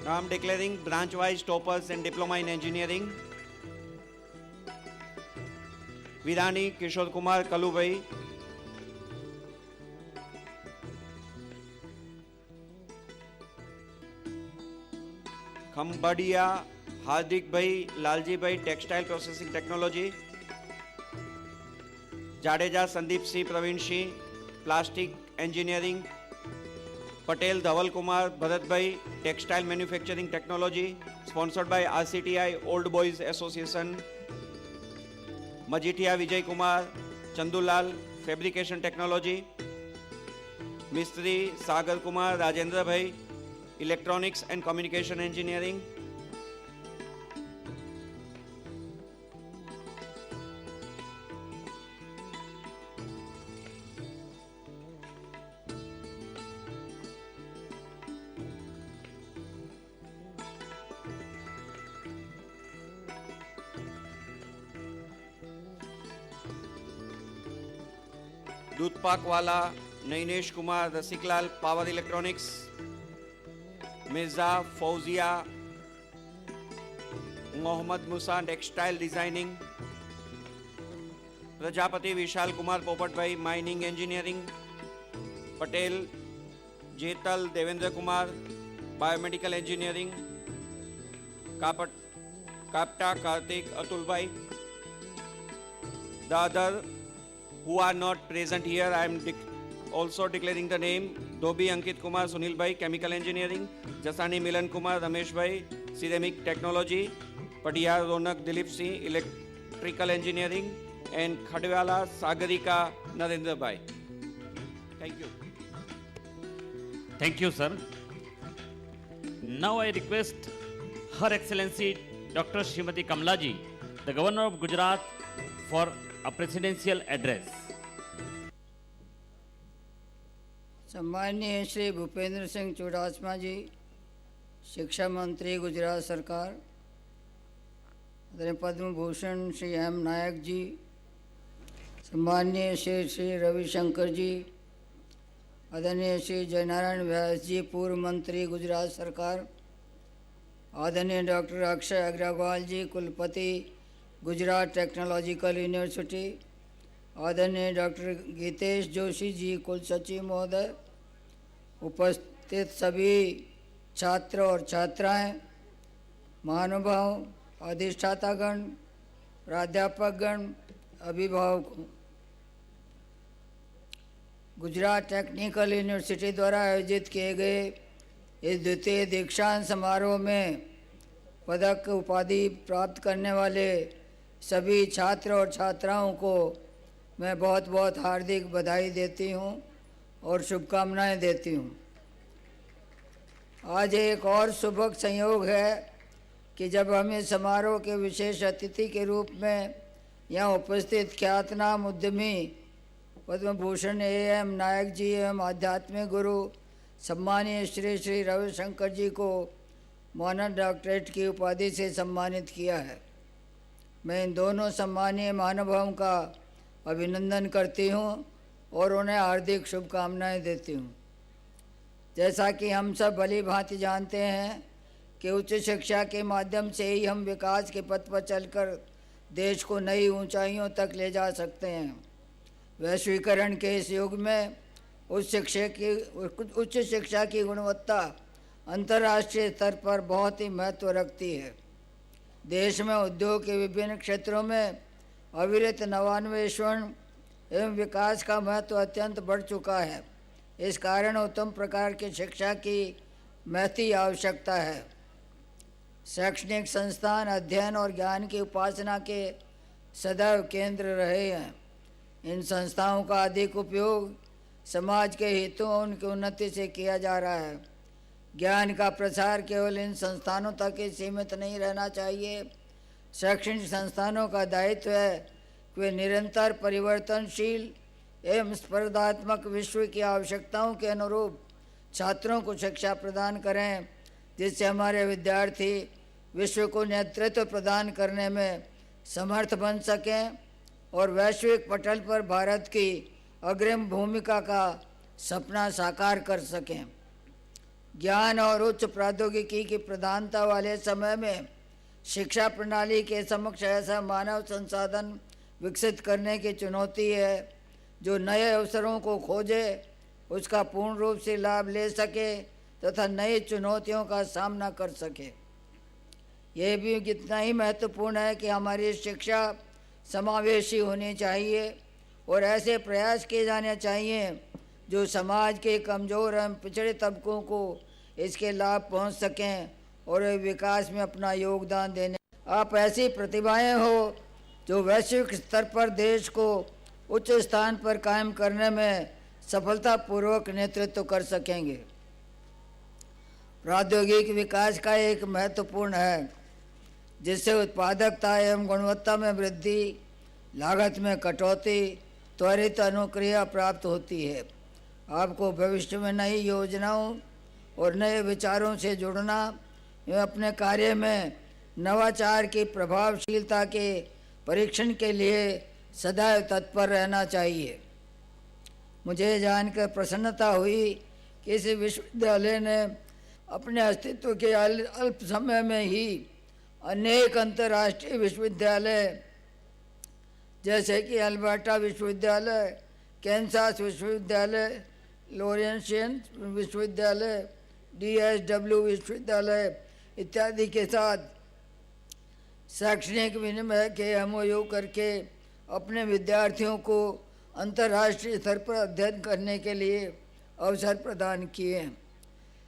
Now I'm declaring branch-wise toppers and diploma in engineering. Vidani Kishore Kumar Kalubhai. Khambadiya Hardik Bhai Lalji Bhai, Textile Processing Technology. Jadeja Sandeep C Praveen Shi, Plastic Engineering. Patel Dhaval Kumar Bharat Bhai, Textile Manufacturing Technology, sponsored by RCTI Old Boys Association. Majithia Vijay Kumar Chandulal, Fabrication Technology. Mistri Sagar Kumar Rajendra Bhai, Electronics and Communication Engineering. Doodhpakwala Nainesh Kumar Rasiklal, power electronics. Mirza Fauzia Mohammed Musa, textile designing. Prajapati Vishal Kumar Popat Bhai, mining engineering. Patel Jetal Devendra Kumar, biomedical engineering. Kapta Kartik Atul Bhai. The other who are not present here, I am also declaring the name. Dobi Ankit Kumar Sunil Bhai, Chemical Engineering. Jasani Milan Kumar Ramesh Bhai, Ceramic Technology. Padiyar Ronak Dilip Singh, Electrical Engineering. And Khadwala Sagarika Narendra Bhai. Thank you. Thank you, sir. Now I request Her Excellency Dr. Srimati Kamlaji, the Governor of Gujarat, for a presidential address. सम्माननीय श्री भूपेंद्र सिंह चुड़ासमा जी, शिक्षा मंत्री गुजरात सरकार. आदरणीय Padma Bhushan Shri M नायक जी, सम्माननीय श्री रविशंकर जी, आदरणीय श्री जयनारायण व्यास जी, पूर्व मंत्री गुजरात सरकार. आदरणीय डॉक्टर अक्षय अग्रवाल जी, कुलपति गुजरात टेक्नोलॉजिकल यूनिवर्सिटी. आदरणीय डॉक्टर गीतेश जोशी जी, कुल सचिव महोदय. उपस्थित सभी छात्र और छात्राएं, महानुभाव, अधिष्ठातागण, प्राध्यापकगण, अभिभावक. गुजरात टेक्निकल यूनिवर्सिटी द्वारा आयोजित किए गए इस द्वितीय दीक्षांत समारोह में पदक उपाधि प्राप्त करने वाले सभी छात्र और छात्राओं को मैं बहुत बहुत हार्दिक बधाई देती हूं और शुभकामनाएं देती हूं. आज एक और शुभक संयोग है कि जब हम इस समारोह के विशेष अतिथि के रूप में यहाँ उपस्थित ख्यातनाम उद्यमी पद्म भूषण एम नायक जी एवं आध्यात्मिक गुरु सम्मानीय श्री श्री रविशंकर जी को मानद डॉक्टरेट की उपाधि से सम्मानित किया है. मैं इन दोनों सम्मानीय महानुभावों का अभिनंदन करती हूँ और उन्हें हार्दिक शुभकामनाएं देती हूँ. जैसा कि हम सब भली भांति जानते हैं कि उच्च शिक्षा के माध्यम से ही हम विकास के पथ पर चलकर देश को नई ऊंचाइयों तक ले जा सकते हैं. वैश्वीकरण के इस युग में उच्च शिक्षा की गुणवत्ता अंतर्राष्ट्रीय स्तर पर बहुत ही महत्व रखती है. देश में उद्योग के विभिन्न क्षेत्रों में अविरत नवान्वेषण एवं विकास का महत्व अत्यंत बढ़ चुका है. इस कारण उत्तम प्रकार की शिक्षा की महती आवश्यकता है. शैक्षणिक संस्थान अध्ययन और ज्ञान की उपासना के सदैव केंद्र रहे हैं. इन संस्थाओं का अधिक उपयोग समाज के हितों और उनकी उन्नति से किया जा रहा है. ज्ञान का प्रसार केवल इन संस्थानों तक ही सीमित नहीं रहना चाहिए. शैक्षणिक संस्थानों का दायित्व है कि वे निरंतर परिवर्तनशील एवं स्पर्धात्मक विश्व की आवश्यकताओं के अनुरूप छात्रों को शिक्षा प्रदान करें, जिससे हमारे विद्यार्थी विश्व को नेतृत्व प्रदान करने में समर्थ बन सकें और वैश्विक पटल पर भारत की अग्रिम भूमिका का सपना साकार कर सकें. ज्ञान और उच्च प्रौद्योगिकी की प्रधानता वाले समय में शिक्षा प्रणाली के समक्ष ऐसा मानव संसाधन विकसित करने की चुनौती है जो नए अवसरों को खोजे, उसका पूर्ण रूप से लाभ ले सके तथा नई चुनौतियों का सामना कर सके। यह भी कितना ही महत्वपूर्ण है कि हमारी शिक्षा समावेशी होनी चाहिए और ऐसे प्रयास किए जाने चाहिए जो समाज के कमज़ोर एवं पिछड़े तबकों को इसके लाभ पहुंच सकें और वे विकास में अपना योगदान देने। आप ऐसी प्रतिभाएं हो जो वैश्विक स्तर पर देश को उच्च स्थान पर कायम करने में सफलतापूर्वक नेतृत्व कर सकेंगे। प्रौद्योगिक विकास का एक महत्वपूर्ण है जिससे उत्पादकता एवं गुणवत्ता में वृद्धि, लागत में कटौती, त्वरित अनुक्रिया प्राप्त होती है। आपको भविष्य में नई योजनाओं और नए विचारों से जुड़ना एवं अपने कार्य में नवाचार की प्रभावशीलता के परीक्षण के लिए सदैव तत्पर रहना चाहिए। मुझे जानकर प्रसन्नता हुई कि इस विश्वविद्यालय ने अपने अस्तित्व के अल्प समय में ही अनेक अंतर्राष्ट्रीय विश्वविद्यालय जैसे कि अल्बर्टा विश्वविद्यालय, कैंसास विश्वविद्यालय, लॉरेंशियन विश्वविद्यालय, DSW विश्वविद्यालय इत्यादि के साथ शैक्षणिक विनिमय के MOU करके अपने विद्यार्थियों को अंतर्राष्ट्रीय स्तर पर अध्ययन करने के लिए अवसर प्रदान किए हैं।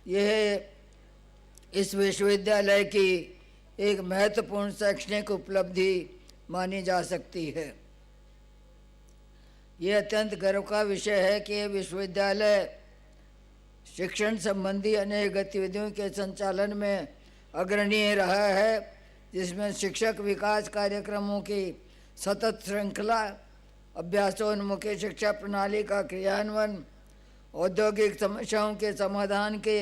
यह इस विश्वविद्यालय की एक महत्वपूर्ण शैक्षणिक उपलब्धि मानी जा सकती है। यह अत्यंत गर्व का विषय है कि यह विश्वविद्यालय शिक्षण संबंधी अनेक गतिविधियों के संचालन में अग्रणीय रहा है, जिसमें शिक्षक विकास कार्यक्रमों की सतत श्रृंखला, अभ्यासोन्मुखी शिक्षा प्रणाली का क्रियान्वयन, औद्योगिक समस्याओं के समाधान के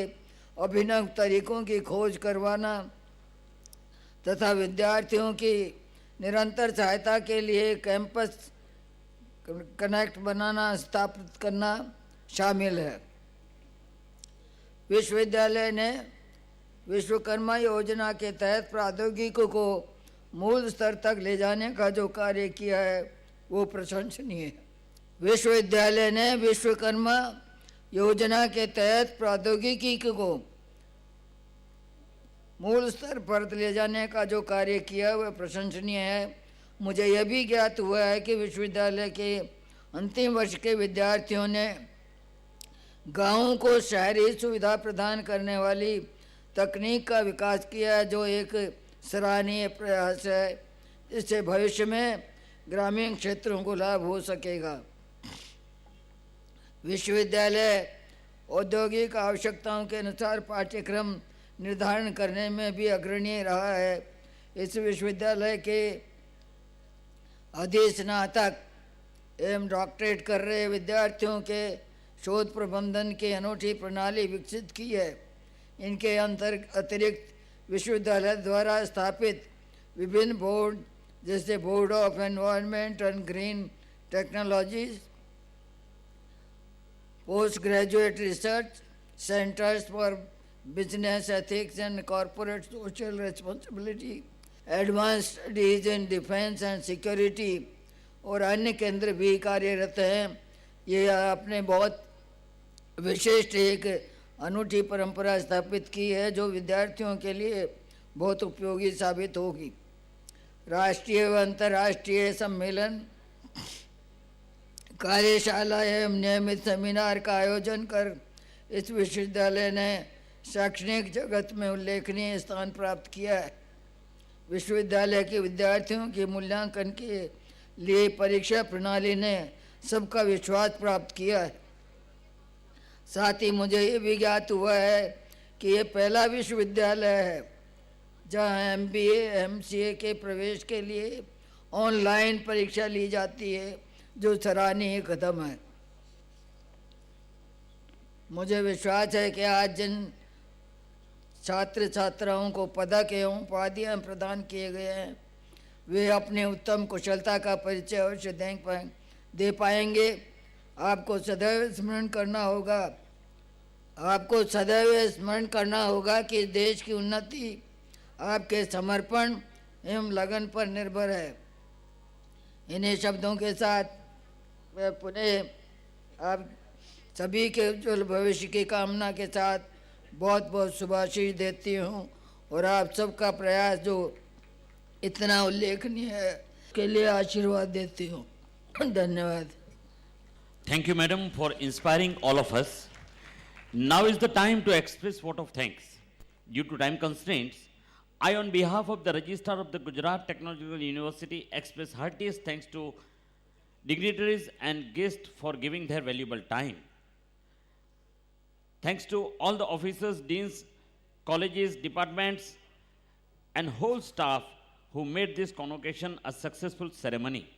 अभिनव तरीकों की खोज करवाना तथा विद्यार्थियों की निरंतर सहायता के लिए कैंपस कनेक्ट बनाना स्थापित करना शामिल है। विश्वविद्यालय ने विश्वकर्मा योजना के तहत प्रौद्योगिकी को मूल स्तर तक ले जाने का जो कार्य किया है वो प्रशंसनीय है। विश्वविद्यालय ने विश्वकर्मा योजना के तहत प्रौद्योगिकी को मूल स्तर पर ले जाने का जो कार्य किया वह प्रशंसनीय है। मुझे यह भी ज्ञात हुआ है कि विश्वविद्यालय के अंतिम वर्ष के विद्यार्थियों ने गांवों को शहरी सुविधा प्रदान करने वाली तकनीक का विकास किया है, जो एक सराहनीय प्रयास है। इससे भविष्य में ग्रामीण क्षेत्रों को लाभ हो सकेगा। विश्वविद्यालय औद्योगिक आवश्यकताओं के अनुसार पाठ्यक्रम निर्धारण करने में भी अग्रणीय रहा है। इस विश्वविद्यालय के अधिस्नातक एवं डॉक्टरेट कर रहे विद्यार्थियों के शोध प्रबंधन की अनूठी प्रणाली विकसित की है। इनके अतिरिक्त विश्वविद्यालय द्वारा स्थापित विभिन्न बोर्ड जैसे board of environment and green technologies, post graduate research centres for business ethics and corporate social responsibility, advance studies in defence and security और अन्य केंद्र भी कार्यरत हैं। ये आपने बहुत विशिष्ट एक अनूठी परंपरा स्थापित की है जो विद्यार्थियों के लिए बहुत उपयोगी साबित होगी। राष्ट्रीय व अंतर्राष्ट्रीय सम्मेलन, कार्यशाला एवं नियमित सेमिनार का आयोजन कर इस विश्वविद्यालय ने शैक्षणिक जगत में उल्लेखनीय स्थान प्राप्त किया है। विश्वविद्यालय के विद्यार्थियों के मूल्यांकन के लिए परीक्षा प्रणाली ने सबका विश्वास प्राप्त किया है। साथ ही मुझे ये भी ज्ञात हुआ है कि ये पहला विश्वविद्यालय है जहाँ MBA MCA के प्रवेश के लिए ऑनलाइन परीक्षा ली जाती है, जो सराहनीय कदम है। मुझे विश्वास है कि आज जिन छात्र छात्राओं को पदक एवं उपाधियाँ प्रदान किए गए हैं वे अपनी उत्तम कुशलता का परिचय अवश्य दे पाएंगे। आपको सदैव स्मरण करना होगा, आपको सदैव यह स्मरण करना होगा कि देश की उन्नति आपके समर्पण एवं लगन पर निर्भर है। इन्हीं शब्दों के साथ मैं पुनः आप सभी के उज्ज्वल भविष्य की कामना के साथ बहुत बहुत शुभाशीष देती हूँ और आप सबका प्रयास जो इतना उल्लेखनीय है के लिए आशीर्वाद देती हूँ। धन्यवाद। Thank you, madam, for inspiring all of us. Now is the time to express vote of thanks. Due to time constraints, I, on behalf of the Registrar of the Gujarat Technological University, express heartiest thanks to dignitaries and guests for giving their valuable time. Thanks to all the officers, deans, colleges, departments, and whole staff who made this convocation a successful ceremony.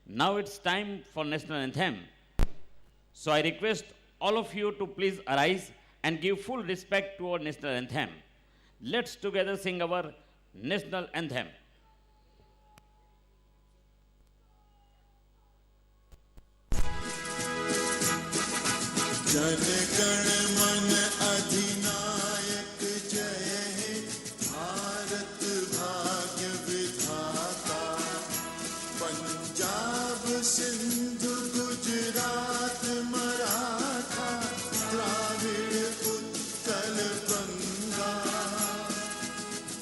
Now it's time for national anthem. So I request all of you to please arise and give full respect to our national anthem. Let's together sing our national anthem. Jana Gana मन अधिनायक जय हे भारत भाग्य विधाता पंजाब सिंधु गुजरात मराठा द्राविड़ उत्कल बंगा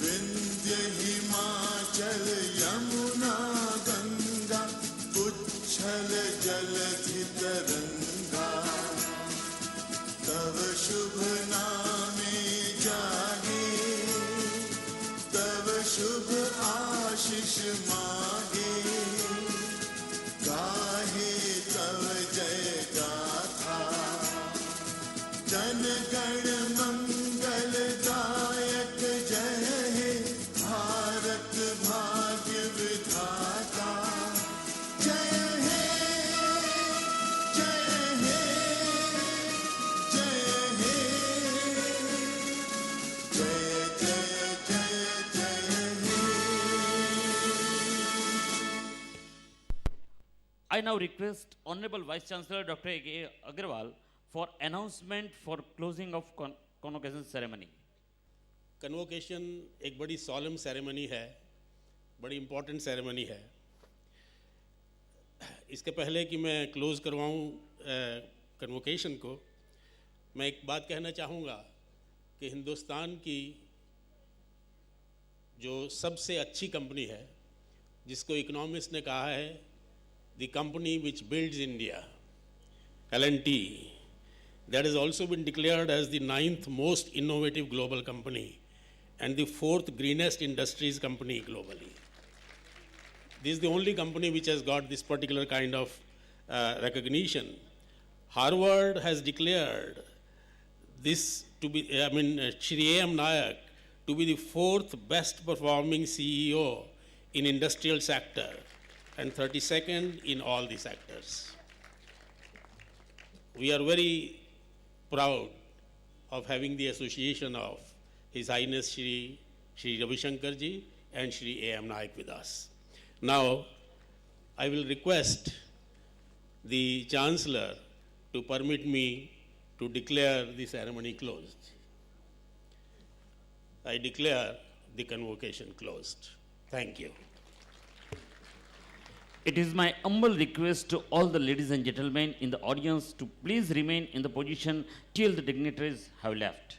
विंध्य हिमाचल यमुना गंगा उच्छल जलधि तरंगा तव शुभ नामे जागे तव शुभ आशीष मागे गाहे तव जय गाथा जन गण मंगल दायक जय हे भारत भाग्य विधाता जय हे जय हे जय हे जय जय जय जय हे। I now request Honorable Vice Chancellor Dr. A. Agarwal for announcement for closing of convocation ceremony. Convocation एक बड़ी सॉलम सेरेमनी है, बड़ी इम्पॉर्टेंट सेरेमनी है। इसके पहले कि मैं क्लोज़ करवाऊँ कन्वोकेशन को, मैं एक बात कहना चाहूँगा कि हिंदुस्तान की जो सबसे अच्छी कंपनी है, जिसको इकोनॉमिस्ट ने कहा है the company which builds India, L&T, that has also been declared as the 9th most innovative global company and the 4th greenest industries company globally. This is the only company which has got this particular kind of recognition. Harvard has declared this to be, Shri A.M. Nayak to be the 4th best performing CEO in industrial sector and 32nd in all the sectors. We are very proud of having the association of His Highness Shri Ravi Shankar ji and Shri A.M. Nayak with us. Now, I will request the Chancellor to permit me to declare the ceremony closed. I declare the convocation closed. Thank you. It is my humble request to all the ladies and gentlemen in the audience to please remain in the position till the dignitaries have left.